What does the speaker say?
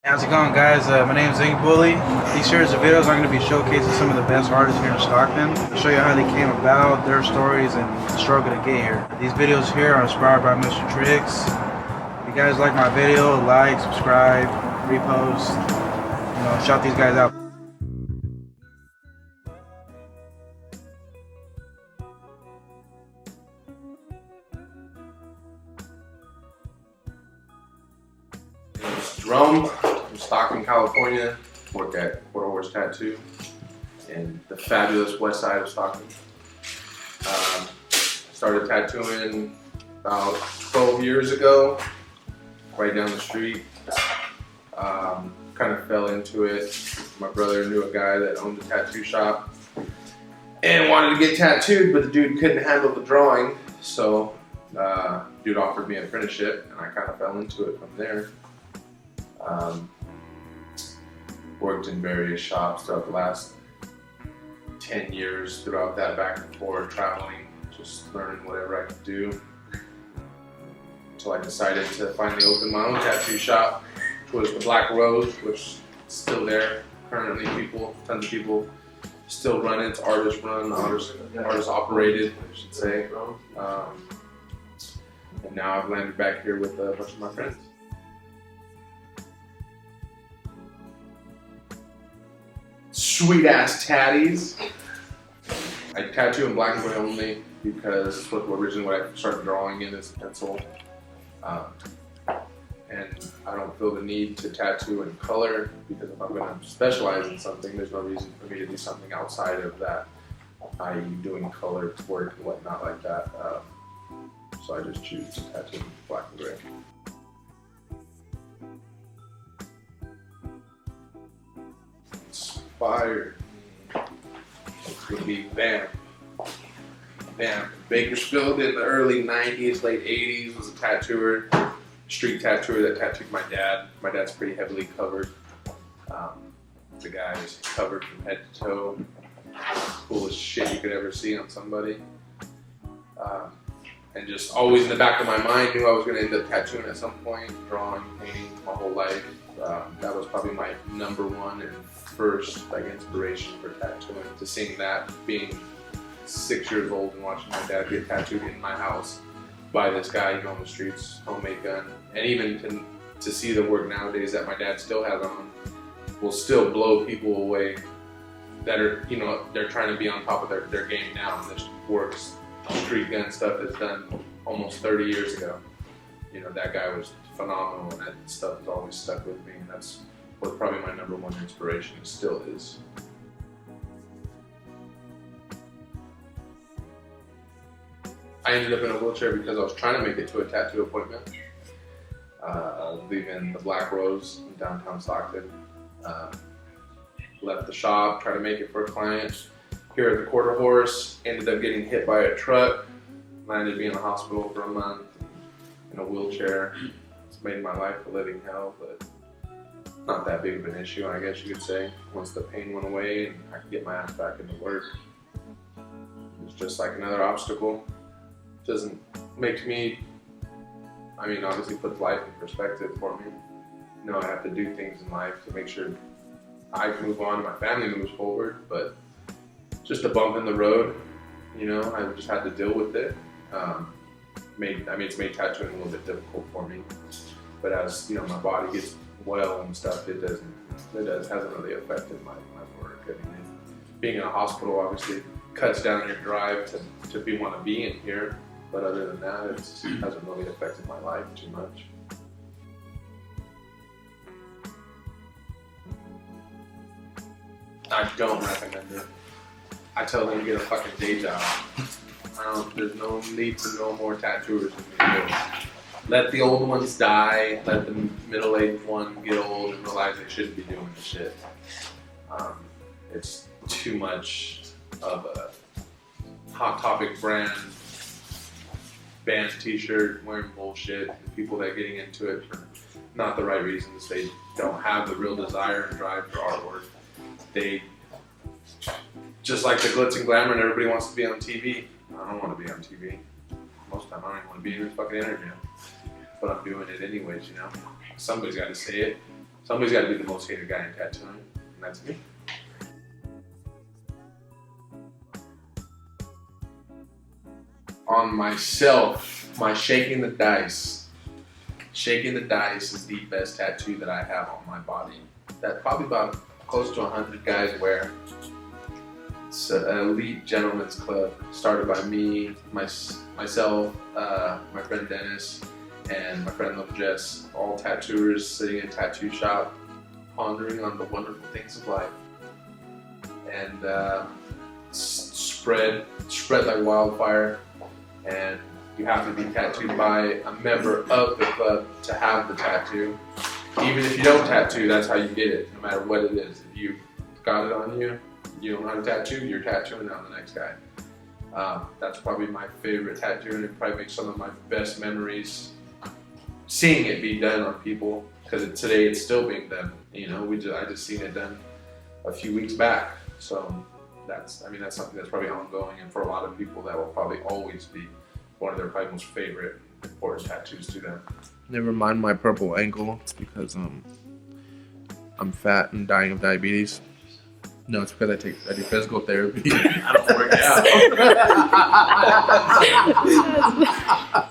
How's it going, guys? My name is Ink Bully. These series of videos are going to be showcasing some of the best artists here in Stockton. I'll show you how they came about, their stories, and the struggle to get here. These videos here are inspired by Mr. Tricks. If you guys like my video, like, subscribe, repost, shout these guys out. Jerome from Stockton, California. Work at Horse Tattoo in the fabulous west side of Stockton. Started tattooing about 12 years ago, right down the street. Kind of fell into it. My brother knew a guy that owned a tattoo shop and wanted to get tattooed, but the dude couldn't handle the drawing, so dude offered me an apprenticeship, and I kind of fell into it from there. Worked in various shops throughout the last 10 years, throughout that, back and forth, traveling, just learning whatever I could do, until I decided to finally open my own tattoo shop, which was the Black Rose, which is still there currently. Tons of people still run it. It's artist run, artist operated, I should say. And now I've landed back here with a bunch of my friends. Sweet ass tatties. I tattoo in black and white only because it's originally what I started drawing in is pencil. And I don't feel the need to tattoo in color, because if I'm going to specialize in something, there's no reason for me to do something outside of that, i.e. doing color work and whatnot like that. So I just choose to tattoo in black and gray. Inspired would be Vamp. Bakersfield in the early 90s, late 80s, was a tattooer, street tattooer that tattooed my dad. My dad's pretty heavily covered. The guy is covered from head to toe. Coolest shit you could ever see on somebody. And just always in the back of my mind, knew I was going to end up tattooing at some point, drawing, painting my whole life. That was probably my number one and first inspiration for tattooing. To seeing that, being 6 years old and watching my dad get tattooed in my house by this guy, on the streets, homemade gun, and even to see the work nowadays that my dad still has on, will still blow people away that are, they're trying to be on top of their game now. This works, street gun stuff is done almost 30 years ago. That guy was phenomenal, and that stuff has always stuck with me, and that's what probably my number one inspiration still is. I ended up in a wheelchair because I was trying to make it to a tattoo appointment. I was leaving the Black Rose in downtown Stockton. Left the shop, tried to make it for a client here at the Quarter Horse, ended up getting hit by a truck, landed me in the hospital for a month in a wheelchair. It's made my life a living hell, but not that big of an issue, I guess you could say. Once the pain went away and I could get my ass back into work, it was just like another obstacle. It doesn't make me, obviously puts life in perspective for me. I have to do things in life to make sure I can move on and my family moves forward, but just a bump in the road, I just had to deal with it. It's made tattooing a little bit difficult for me, but as my body gets well and stuff, it hasn't really affected my work. Being in a hospital obviously cuts down your drive to want to be in here, but other than that, it hasn't really affected my life too much. I don't recommend it. I tell them to get a fucking day job. There's no need for no more tattooers in me. Let the old ones die, let the middle-aged one get old and realize they shouldn't be doing this shit. It's too much of a Hot Topic brand t-shirt, wearing bullshit, and people that are getting into it for not the right reasons. They don't have the real desire and drive for artwork. They just like the glitz and glamour, and everybody wants to be on TV. I don't want to be on TV. Most of the time, I don't even want to be in this fucking interview. But I'm doing it anyways, Somebody's got to say it. Somebody's got to be the most hated guy in tattooing, and that's me. On myself, my shaking the dice. Shaking the dice is the best tattoo that I have on my body. That probably about close to 100 guys wear. It's an elite gentleman's club started by me, myself, my friend Dennis, and my friend Little Jess, all tattooers sitting in a tattoo shop, pondering on the wonderful things of life. And spread like wildfire. And you have to be tattooed by a member of the club to have the tattoo. Even if you don't tattoo, that's how you get it, no matter what it is. If you got it on you, you don't know how to tattoo, you're tattooing on the next guy. That's probably my favorite tattoo, and it probably makes some of my best memories seeing it be done on people, because today it's still being done. You know, I just seen it done a few weeks back. So that's something that's probably ongoing, and for a lot of people that will probably always be one of their probably most favorite important tattoos to them. Never mind my purple ankle. It's because I'm fat and dying of diabetes. No, it's because I do physical therapy. I don't work out.